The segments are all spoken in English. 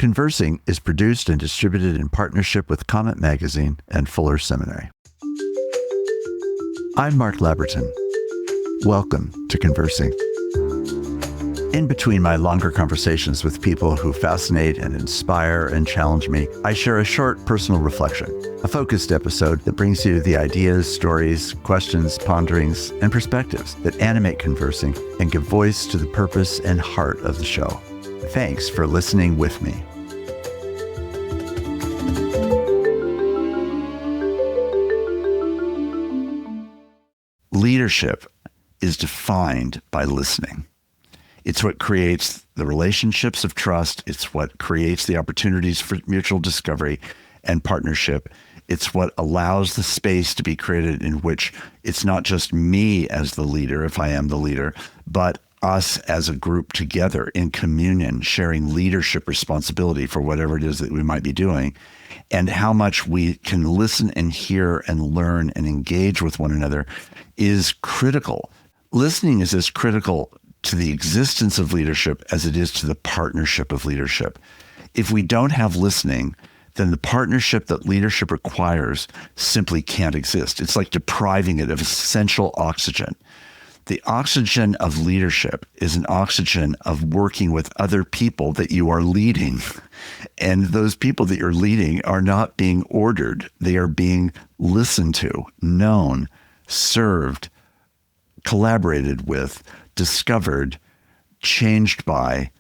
Conversing is produced and distributed in partnership with Comet Magazine and Fuller Seminary. I'm Mark Labberton. Welcome to Conversing. In between my longer conversations with people who fascinate and inspire and challenge me, I share a short personal reflection, a focused episode that brings you the ideas, stories, questions, ponderings, and perspectives that animate conversing and give voice to the purpose and heart of the show. Thanks for listening with me. Leadership is defined by listening. It's what creates the relationships of trust. It's what creates the opportunities for mutual discovery and partnership. It's what allows the space to be created in which it's not just me as the leader, if I am the leader, but us as a group together in communion, sharing leadership responsibility for whatever it is that we might be doing, and how much we can listen and hear and learn and engage with one another is critical. Listening is as critical to the existence of leadership as it is to the partnership of leadership. If we don't have listening, then the partnership that leadership requires simply can't exist. It's like depriving it of essential oxygen. The oxygen of leadership is an oxygen of working with other people that you are leading. And those people that you're leading are not being ordered. They are being listened to, known, served, collaborated with, discovered, changed by,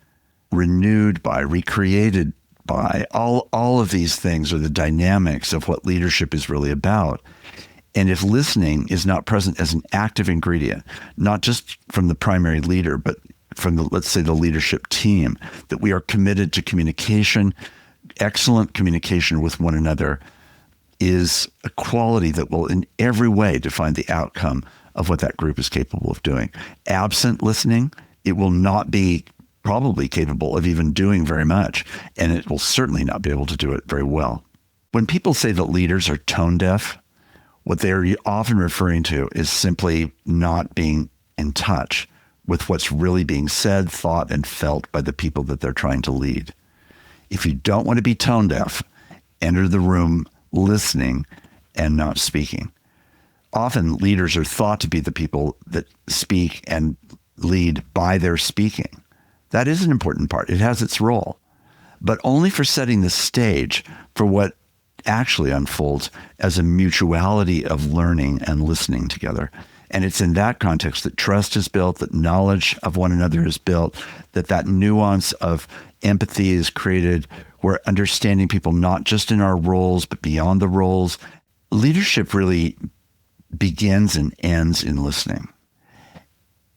renewed by, recreated by. All of these things are the dynamics of what leadership is really about. And if listening is not present as an active ingredient, not just from the primary leader, but from the, let's say, the leadership team, that we are committed to communication, excellent communication with one another is a quality that will in every way define the outcome of what that group is capable of doing. Absent listening, it will not be probably capable of even doing very much, and it will certainly not be able to do it very well. When people say that leaders are tone deaf, what they're often referring to is simply not being in touch with what's really being said, thought, and felt by the people that they're trying to lead. If you don't want to be tone deaf, enter the room listening and not speaking. Often leaders are thought to be the people that speak and lead by their speaking. That is an important part. It has its role, but only for setting the stage for what actually unfolds as a mutuality of learning and listening together. And it's in that context that trust is built, that knowledge of one another is built, that nuance of empathy is created. We're understanding people not just in our roles, but beyond the roles. Leadership really begins and ends in listening.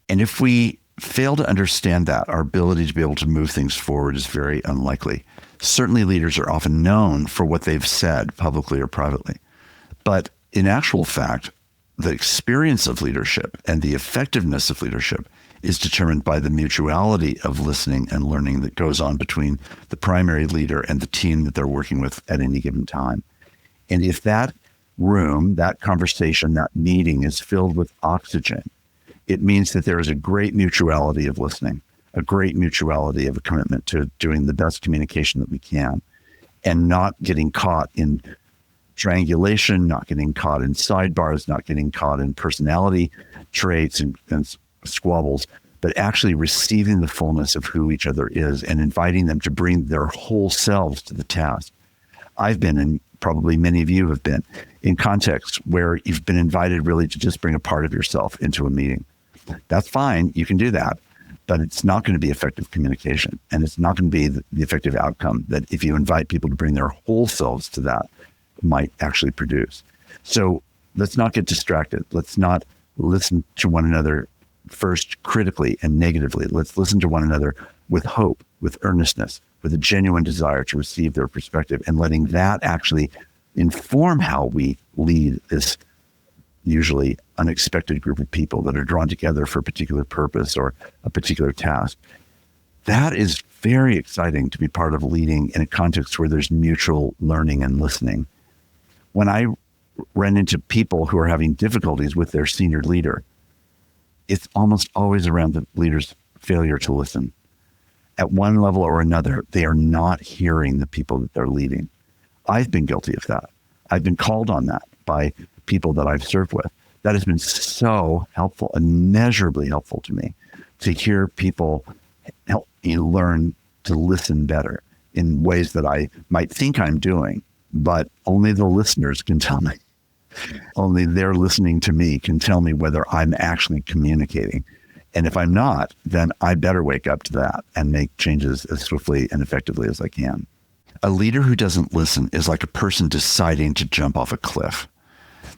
And if we fail to understand that, our ability to be able to move things forward is very unlikely. Certainly leaders are often known for what they've said publicly or privately. But in actual fact, the experience of leadership and the effectiveness of leadership is determined by the mutuality of listening and learning that goes on between the primary leader and the team that they're working with at any given time. And if that room, that conversation, that meeting is filled with oxygen, it means that there is a great mutuality of listening, a great mutuality of a commitment to doing the best communication that we can and not getting caught in triangulation, not getting caught in sidebars, not getting caught in personality traits and squabbles, but actually receiving the fullness of who each other is and inviting them to bring their whole selves to the task. I've been, and probably many of you have been, in contexts where you've been invited really to just bring a part of yourself into a meeting. That's fine. You can do that, but it's not going to be effective communication. And it's not going to be the effective outcome that if you invite people to bring their whole selves to that might actually produce. So let's not get distracted. Let's not listen to one another first critically and negatively. Let's listen to one another with hope, with earnestness, with a genuine desire to receive their perspective and letting that actually inform how we lead this usually unexpected group of people that are drawn together for a particular purpose or a particular task. That is very exciting to be part of leading in a context where there's mutual learning and listening. When I run into people who are having difficulties with their senior leader, it's almost always around the leader's failure to listen. at one level or another, they are not hearing the people that they're leading. I've been guilty of that. I've been called on that by people that I've served with. That has been so helpful, immeasurably helpful to me, to hear people help me learn to listen better in ways that I might think I'm doing, but only the listeners can tell me. Only their listening to me can tell me whether I'm actually communicating. And if I'm not, then I better wake up to that and make changes as swiftly and effectively as I can. A leader who doesn't listen is like a person deciding to jump off a cliff.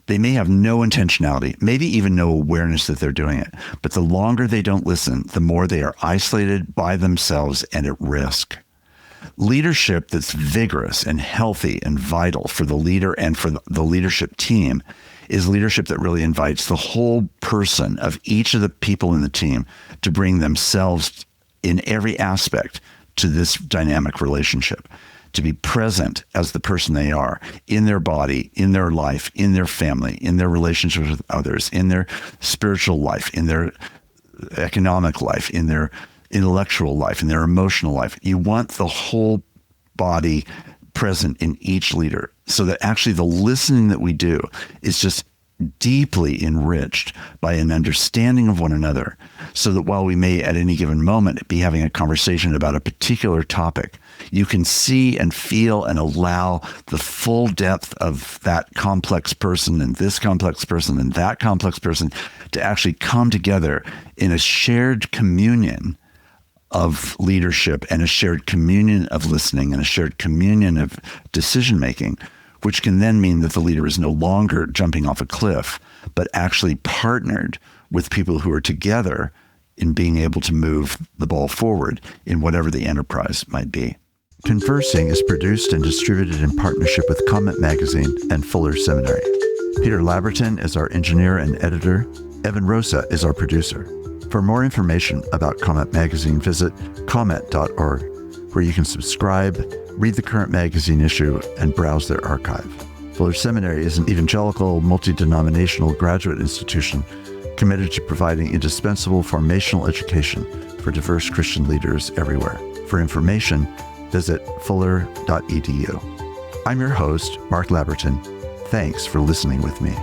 They may have no intentionality, maybe even no awareness that they're doing it. But the longer they don't listen, the more they are isolated by themselves and at risk. Leadership that's vigorous and healthy and vital for the leader and for the leadership team is leadership that really invites the whole person of each of the people in the team to bring themselves in every aspect to this dynamic relationship, to be present as the person they are in their body, in their life, in their family, in their relationships with others, in their spiritual life, in their economic life, in their intellectual life, in their emotional life. You want the whole body present in each leader so that actually the listening that we do is just deeply enriched by an understanding of one another, so that while we may at any given moment be having a conversation about a particular topic, you can see and feel and allow the full depth of that complex person and this complex person and that complex person to actually come together in a shared communion of leadership and a shared communion of listening and a shared communion of decision making, which can then mean that the leader is no longer jumping off a cliff, but actually partnered with people who are together in being able to move the ball forward in whatever the enterprise might be. Conversing is produced and distributed in partnership with Comment Magazine and Fuller Seminary. Peter Labberton is our engineer and editor. Evan Rosa is our producer. For more information about Comment Magazine, visit comment.org, where you can subscribe, read the current magazine issue, and browse their archive. Fuller Seminary is an evangelical, multi-denominational graduate institution committed to providing indispensable formational education for diverse Christian leaders everywhere. For information, visit fuller.edu. I'm your host, Mark Labberton. Thanks for listening with me.